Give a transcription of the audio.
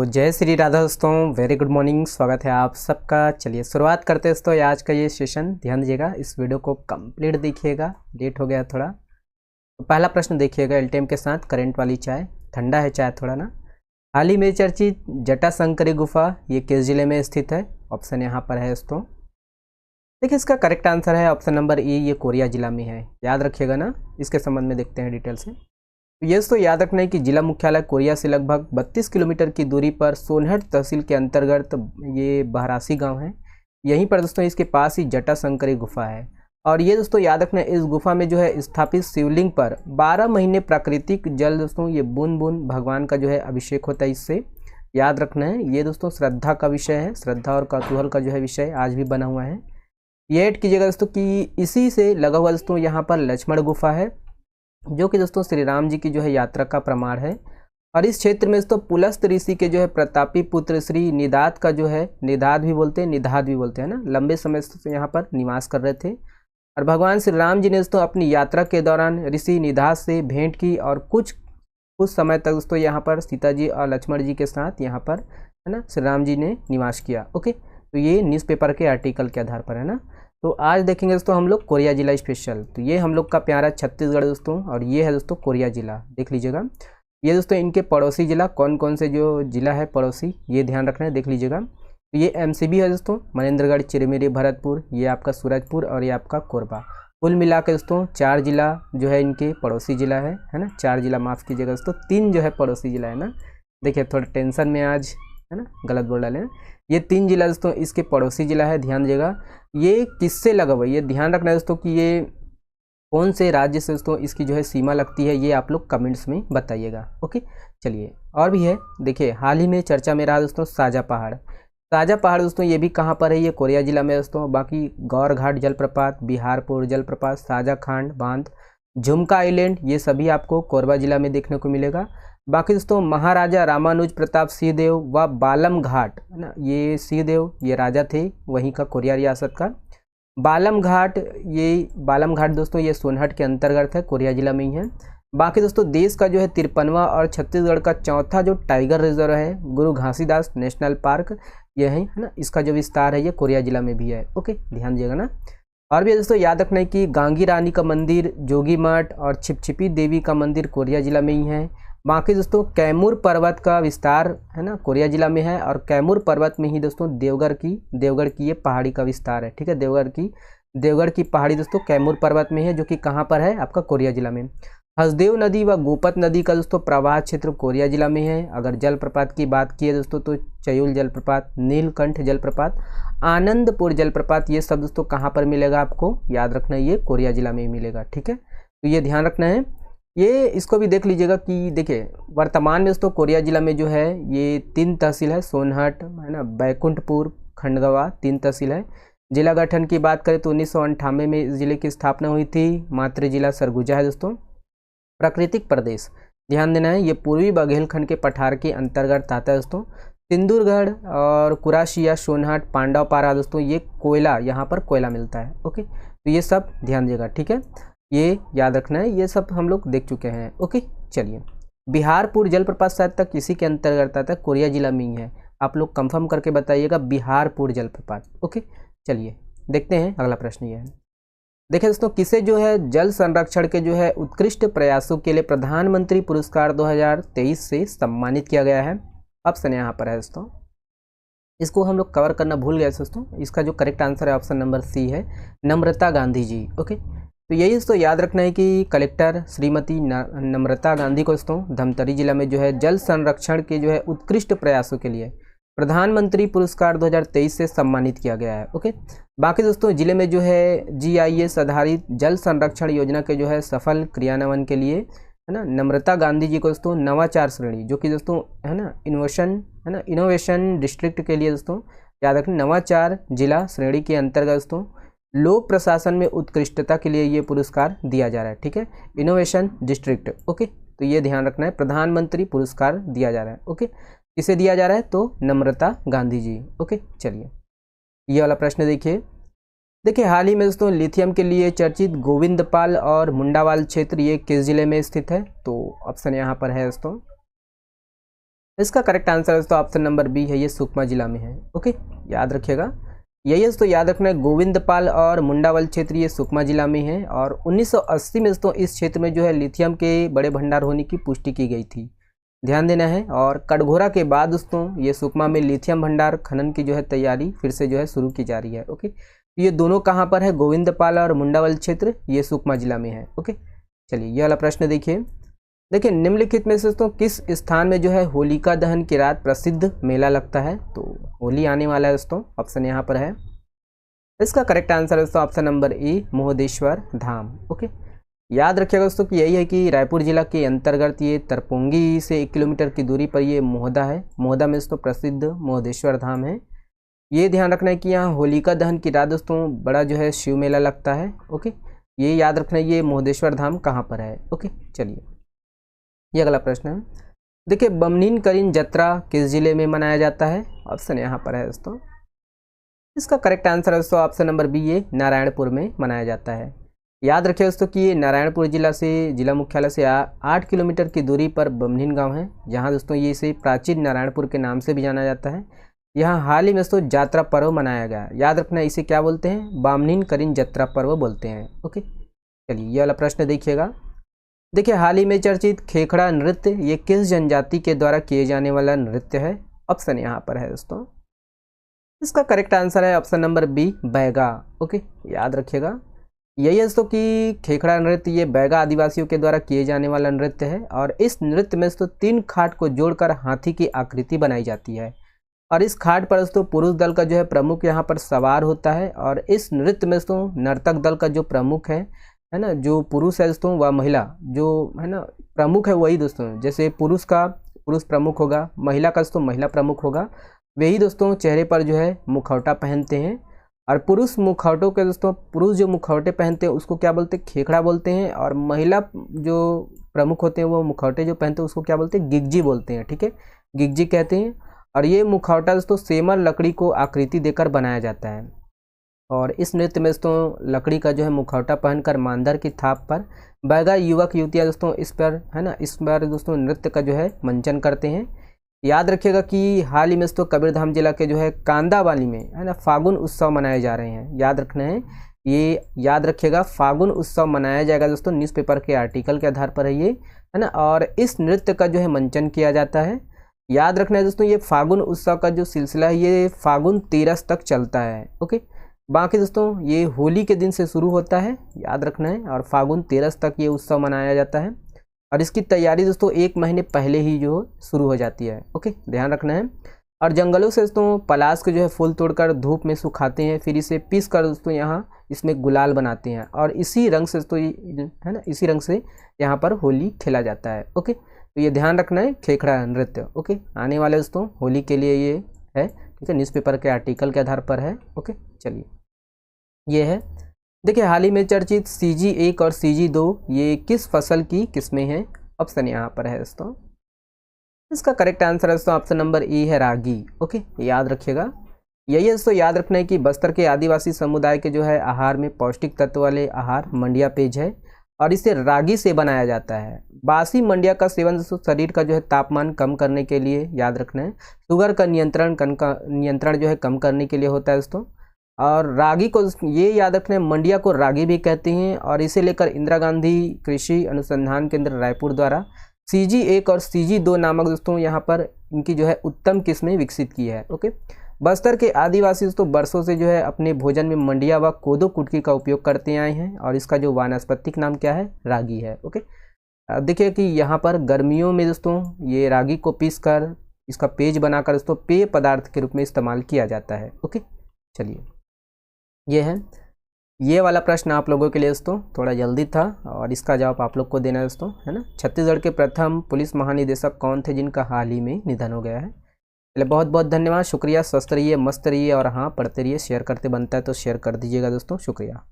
जय श्री राधा दोस्तों, very good morning. स्वागत है आप सबका। चलिए शुरुआत करते हैं दोस्तों आज का ये सेशन। ध्यान दीजिएगा, इस वीडियो को कंप्लीट देखिएगा। लेट हो गया थोड़ा। तो पहला प्रश्न देखिएगा, एल्टेम के साथ करंट वाली चाय। ठंडा है चाय थोड़ा ना। हाल ही में चर्चित जटाशंकरी गुफा ये किस जिले में स्थित है? ऑप्शन यहाँ पर है दोस्तों। देखिए इसका करेक्ट आंसर है ऑप्शन नंबर ई, ये कोरिया जिला में है। याद रखिएगा ना। इसके संबंध में देखते हैं डिटेल से। ये तो याद रखना है कि जिला मुख्यालय कोरिया से लगभग 32 किलोमीटर की दूरी पर सोनहट तहसील के अंतर्गत ये बहरासी गांव है। यहीं पर दोस्तों इसके पास ही जटाशंकरी गुफा है। और ये दोस्तों याद रखना है, इस गुफा में जो है स्थापित शिवलिंग पर 12 महीने प्राकृतिक जल दोस्तों ये बूंद बूंद भगवान का जो है अभिषेक होता है। इससे याद रखना है, ये दोस्तों श्रद्धा का विषय है। श्रद्धा और कौतूहल का जो है विषय आज भी बना हुआ है। ये ऐड कीजिएगा दोस्तों कि इसी से लगा हुआ दोस्तों यहाँ पर लक्ष्मण गुफा है, जो कि दोस्तों श्री राम जी की जो है यात्रा का प्रमाण है। और इस क्षेत्र में दोस्तों पुलस्त ऋषि के जो है प्रतापी पुत्र श्री निदात का जो है, निदात भी बोलते हैं निधात भी बोलते हैं ना, लंबे समय से यहाँ पर निवास कर रहे थे। और भगवान श्री राम जी ने दोस्तों अपनी यात्रा के दौरान ऋषि निधात से भेंट की और कुछ समय तक दोस्तों यहाँ पर सीता जी और लक्ष्मण जी के साथ यहाँ पर है ना श्री राम जी ने निवास किया। ओके, तो ये न्यूज़पेपर के आर्टिकल के आधार पर है ना। तो आज देखेंगे दोस्तों हम लोग कोरिया जिला स्पेशल। तो ये हम लोग का प्यारा छत्तीसगढ़ दोस्तों, और ये है दोस्तों कोरिया जिला। देख लीजिएगा, ये दोस्तों इनके पड़ोसी जिला कौन कौन से जो जिला है पड़ोसी, ये ध्यान रखना है। देख लीजिएगा, तो ये एमसीबी है दोस्तों, मनेंद्रगढ़, चिरमिरी, भरतपुर, ये आपका सूरजपुर और ये आपका कोरबा। कुल मिला के दोस्तों 4 जिला जो है इनके पड़ोसी जिला है ना। 4 जिला, माफ़ कीजिएगा दोस्तों, 3 जो है पड़ोसी जिला है ना। देखिए थोड़ा टेंशन में आज है ना, गलत बोल डाले। ये 3 जिला दोस्तों इसके पड़ोसी जिला है। ध्यान दीजिएगा, ये किससे लगा हुआ है, ये ध्यान रखना है दोस्तों कि ये कौन से राज्य से दोस्तों इसकी जो है सीमा लगती है, ये आप लोग कमेंट्स में बताइएगा। ओके, चलिए और भी है। देखिए हाल ही में चर्चा में रहा दोस्तों साजा पहाड़। साजा पहाड़ दोस्तों ये भी कहाँ पर है, ये कोरिया जिला में दोस्तों। बाकी गौरघाट जलप्रपात, बिहारपुर जलप्रपात, साजा खांड बांध, झुमका आइलैंड, ये सभी आपको कोरबा जिला में देखने को मिलेगा। बाकी दोस्तों महाराजा रामानुज प्रताप सिंहदेव व बालम घाट है ना, ये सिंहदेव ये राजा थे वहीं का, कोरिया रियासत का। बालम घाट, ये बालम घाट दोस्तों ये सोनहट के अंतर्गत है, कोरिया जिला में ही है। बाकी दोस्तों देश का जो है 53वां और छत्तीसगढ़ का चौथा जो टाइगर रिजर्व है, गुरु घासीदास नेशनल पार्क, ये है ना, इसका जो विस्तार है ये कोरिया जिला में भी है। ओके, ध्यान दीजिएगा ना। और भी दोस्तों याद रखना है कि गांगी रानी का मंदिर, जोगी मठ और छिपछिपी देवी का मंदिर कोरिया जिला में ही है। बाकी दोस्तों कैमूर पर्वत का विस्तार है ना कोरिया जिला में है, और कैमूर पर्वत में ही दोस्तों देवगढ़ की ये पहाड़ी का विस्तार है। ठीक है, देवगढ़ की पहाड़ी दोस्तों कैमूर पर्वत में है, जो कि कहाँ पर है, आपका कोरिया जिला में। हसदेव नदी व गोपत नदी का दोस्तों प्रवाह क्षेत्र कोरिया जिला में है। अगर जलप्रपात की बात की है दोस्तों तो चयूल जलप्रपात, नीलकंठ जलप्रपात, आनंदपुर जलप्रपात, ये सब दोस्तों कहाँ पर मिलेगा आपको, याद रखना है ये कोरिया जिला में ही मिलेगा। ठीक है, तो ये ध्यान रखना है। ये इसको भी देख लीजिएगा कि देखिए वर्तमान में दोस्तों कोरिया जिला में जो है ये 3 तहसील है, सोनहट है ना, बैकुंठपुर, खंडगवा, 3 तहसील है। जिला गठन की बात करें तो 1998 में इस जिले की स्थापना हुई थी। मातृ जिला सरगुजा है दोस्तों। प्राकृतिक प्रदेश ध्यान देना है, ये पूर्वी बघेलखंड के पठार के अंतर्गत आता है दोस्तों। सिंदूरगढ़ और कुराशिया, सोनहट, पांडवपारा दोस्तों ये कोयला, यहाँ पर कोयला मिलता है। ओके, तो ये सब ध्यान दीजिएगा। ठीक है, ये याद रखना है, ये सब हम लोग देख चुके हैं। ओके, चलिए बिहारपुर जलप्रपात शायद तक इसी के अंतर्गत आता है, कोरिया जिला में ही है। आप लोग कंफर्म करके बताइएगा बिहारपुर जलप्रपात। ओके, चलिए देखते हैं अगला प्रश्न। ये है, देखिए दोस्तों किसे जो है जल संरक्षण के जो है उत्कृष्ट प्रयासों के लिए प्रधानमंत्री पुरस्कार 2023 से सम्मानित किया गया है? ऑप्शन यहाँ पर है दोस्तों। इसको हम लोग कवर करना भूल गए दोस्तों। इसका जो करेक्ट आंसर है ऑप्शन नंबर सी है, नम्रता गांधी जी। ओके, तो यही दोस्तों याद रखना है कि कलेक्टर श्रीमती नम्रता गांधी को दोस्तों धमतरी जिला में जो है जल संरक्षण के जो है उत्कृष्ट प्रयासों के लिए प्रधानमंत्री पुरस्कार 2023 से सम्मानित किया गया है। ओके, बाकी दोस्तों जिले में जो है GIS आधारित जल संरक्षण योजना के जो है सफल क्रियान्वयन के लिए है ना नम्रता गांधी जी को दोस्तों नवाचार श्रेणी, जो कि दोस्तों है ना इनोवेशन डिस्ट्रिक्ट के लिए दोस्तों याद रखें, नवाचार जिला श्रेणी के अंतर्गत दोस्तों लोक प्रशासन में उत्कृष्टता के लिए ये पुरस्कार दिया जा रहा है। ठीक है, इनोवेशन डिस्ट्रिक्ट। ओके, तो ये ध्यान रखना है, प्रधानमंत्री पुरस्कार दिया जा रहा है। ओके, किसे दिया जा रहा है, तो नम्रता गांधी जी। ओके, चलिए ये वाला प्रश्न देखिए हाल ही में दोस्तों लिथियम के लिए चर्चित गोविंदपाल और मुंडावाल क्षेत्र ये किस जिले में स्थित है? तो ऑप्शन यहाँ पर है दोस्तों इसका करेक्ट आंसर है दोस्तों ऑप्शन नंबर बी है, ये सुकमा जिला में है। ओके, याद रखिएगा। यही है दोस्तों, याद रखना है गोविंदपाल और मुंडावल क्षेत्र ये सुकमा जिला में है। और 1980 में दोस्तों इस क्षेत्र में जो है लिथियम के बड़े भंडार होने की पुष्टि की गई थी, ध्यान देना है। और कटघोरा के बाद दोस्तों ये सुकमा में लिथियम भंडार खनन की जो है तैयारी फिर से जो है शुरू की जा रही है। ओके, ये दोनों कहाँ पर है, गोविंदपाल और मुंडावल क्षेत्र, ये सुकमा जिला में है। ओके, चलिए ये वाला प्रश्न देखिए। देखिए, निम्नलिखित में से दोस्तों किस स्थान में जो है होलिका दहन की रात प्रसिद्ध मेला लगता है। तो होली आने वाला है दोस्तों, ऑप्शन यहाँ पर है। इसका करेक्ट आंसर है दोस्तों option number A, Mohdeshwar Dham. Okay, याद रखिएगा दोस्तों कि यही है कि रायपुर जिला के अंतर्गत ये तरपोंगी से 1 किलोमीटर की दूरी पर ये मोहदा है। मोहदा में दोस्तों प्रसिद्ध मोहदेश्वर धाम है। ये ध्यान रखना है कि यहाँ होलिका दहन की रात दोस्तों बड़ा जो है शिव मेला लगता है। ओके, ये याद रखना है ये मोहदेश्वर धाम कहाँ पर है। ओके, चलिए ये अगला प्रश्न है। देखिए, बमनीन करीन जत्रा किस जिले में मनाया जाता है। ऑप्शन यहाँ पर है दोस्तों। इसका करेक्ट आंसर है दोस्तों ऑप्शन नंबर बी, ये नारायणपुर में मनाया जाता है। याद रखिए दोस्तों कि ये नारायणपुर जिला मुख्यालय से 8 किलोमीटर की दूरी पर बमनीन गांव है, जहां दोस्तों ये इसे प्राचीन नारायणपुर के नाम से भी जाना जाता है। यहाँ हाल ही में दोस्तों यात्रा पर्व मनाया गया। याद रखना इसे क्या बोलते हैं, बामनीन करीन यात्रा पर्व बोलते हैं। ओके, चलिए ये वाला प्रश्न देखिएगा। देखिए, हाल ही में चर्चित खेखड़ा नृत्य ये किस जनजाति के द्वारा किए जाने वाला नृत्य है। ऑप्शन यहाँ पर है दोस्तों। इसका करेक्ट आंसर है option number B, Baiga. Okay, याद रखिएगा। यही है दोस्तों कि खेखड़ा नृत्य ये बैगा आदिवासियों के द्वारा किए जाने वाला नृत्य है। और इस नृत्य में दोस्तों 3 खाट को जोड़कर हाथी की आकृति बनाई जाती है। और इस खाट पर दोस्तों पुरुष दल का जो है प्रमुख यहाँ पर सवार होता है। और इस नृत्य में दोस्तों नर्तक दल का जो प्रमुख है ना, जो पुरुष है दोस्तों व महिला जो है ना प्रमुख है वही दोस्तों, जैसे पुरुष प्रमुख होगा, महिला का दोस्तों महिला प्रमुख होगा, वही दोस्तों चेहरे पर जो है मुखौटा पहनते हैं। और पुरुष मुखौटों के दोस्तों पुरुष जो मुखौटे पहनते हैं उसको क्या बोलते हैं, खेखड़ा बोलते हैं। और महिला जो प्रमुख होते हैं वो मुखौटे जो पहनते हैं उसको क्या बोलते हैं, गिगजी बोलते हैं। ठीक है, गिगजी कहते हैं। और ये मुखौटा दोस्तों सेमर लकड़ी को आकृति देकर बनाया जाता है। और इस नृत्य में दोस्तों लकड़ी का जो है मुखौटा पहनकर मांदर की थाप पर बैगा युवक युवतियाँ दोस्तों इस पर दोस्तों नृत्य का जो है मंचन करते हैं। याद रखिएगा कि हाल ही में दोस्तों कबीरधाम जिला के जो है कांदावाली में है ना फागुन उत्सव मनाए जा रहे हैं। याद रखना है, ये याद रखिएगा फागुन उत्सव मनाया जाएगा दोस्तों, न्यूज़पेपर के आर्टिकल के आधार पर है ये, है ना। और इस नृत्य का जो है मंचन किया जाता है। याद रखना है दोस्तों ये फागुन उत्सव का जो सिलसिला है ये फागुन 13 तक चलता है। ओके, बाकी दोस्तों ये होली के दिन से शुरू होता है, याद रखना है। और फागुन 13 तक ये उत्सव मनाया जाता है। और इसकी तैयारी दोस्तों 1 महीने पहले ही जो शुरू हो जाती है। ओके, ध्यान रखना है। और जंगलों से दोस्तों पलाश के जो है फूल तोड़कर धूप में सुखाते हैं, फिर इसे पीस कर दोस्तों यहाँ इसमें गुलाल बनाते हैं। और इसी रंग से दोस्तों है ना, इसी रंग से यहाँ पर होली खेला जाता है। ओके, तो ये ध्यान रखना है, खेखड़ा नृत्य। ओके, आने वाले दोस्तों होली के लिए ये है, ठीक है, न्यूज़पेपर के आर्टिकल के आधार पर है। ओके, चलिए ये है। देखिए, हाल ही में चर्चित CG1 और CG2 ये किस फसल की किस्में हैं। ऑप्शन यहाँ पर है दोस्तों। इसका करेक्ट आंसर है दोस्तों ऑप्शन नंबर ए है, रागी। ओके, याद रखिएगा। यही है दोस्तों, याद रखना है कि बस्तर के आदिवासी समुदाय के जो है आहार में पौष्टिक तत्व वाले आहार मंडिया पेज है। और इसे रागी से बनाया जाता है। बासी मंडिया का सेवन दोस्तों शरीर का जो है तापमान कम करने के लिए, याद रखना है, शुगर का नियंत्रण जो है कम करने के लिए होता है दोस्तों। और रागी को ये याद रखना है, मंडिया को रागी भी कहते हैं। और इसे लेकर इंदिरा गांधी कृषि अनुसंधान केंद्र रायपुर द्वारा CG1 और CG2 नामक दोस्तों यहाँ पर इनकी जो है उत्तम किस्में विकसित की है। ओके, बस्तर के आदिवासी दोस्तों बरसों से जो है अपने भोजन में मंडिया व कोदो कुटकी का उपयोग करते आए हैं। और इसका जो वानस्पतिक नाम क्या है, रागी है। ओके, अब देखिए कि यहाँ पर गर्मियों में दोस्तों ये रागी को पीस कर इसका पेज बनाकर दोस्तों पेय पदार्थ के रूप में इस्तेमाल किया जाता है। ओके, चलिए ये है। ये वाला प्रश्न आप लोगों के लिए दोस्तों थोड़ा जल्दी था और इसका जवाब आप लोग को देना है दोस्तों, है ना। छत्तीसगढ़ के प्रथम पुलिस महानिदेशक कौन थे जिनका हाल ही में निधन हो गया है। चलिए बहुत बहुत धन्यवाद, शुक्रिया। स्वस्थ रहिए, मस्त रहिए और हाँ पढ़ते रहिए, शेयर करते बनता है तो शेयर कर दीजिएगा दोस्तों, शुक्रिया।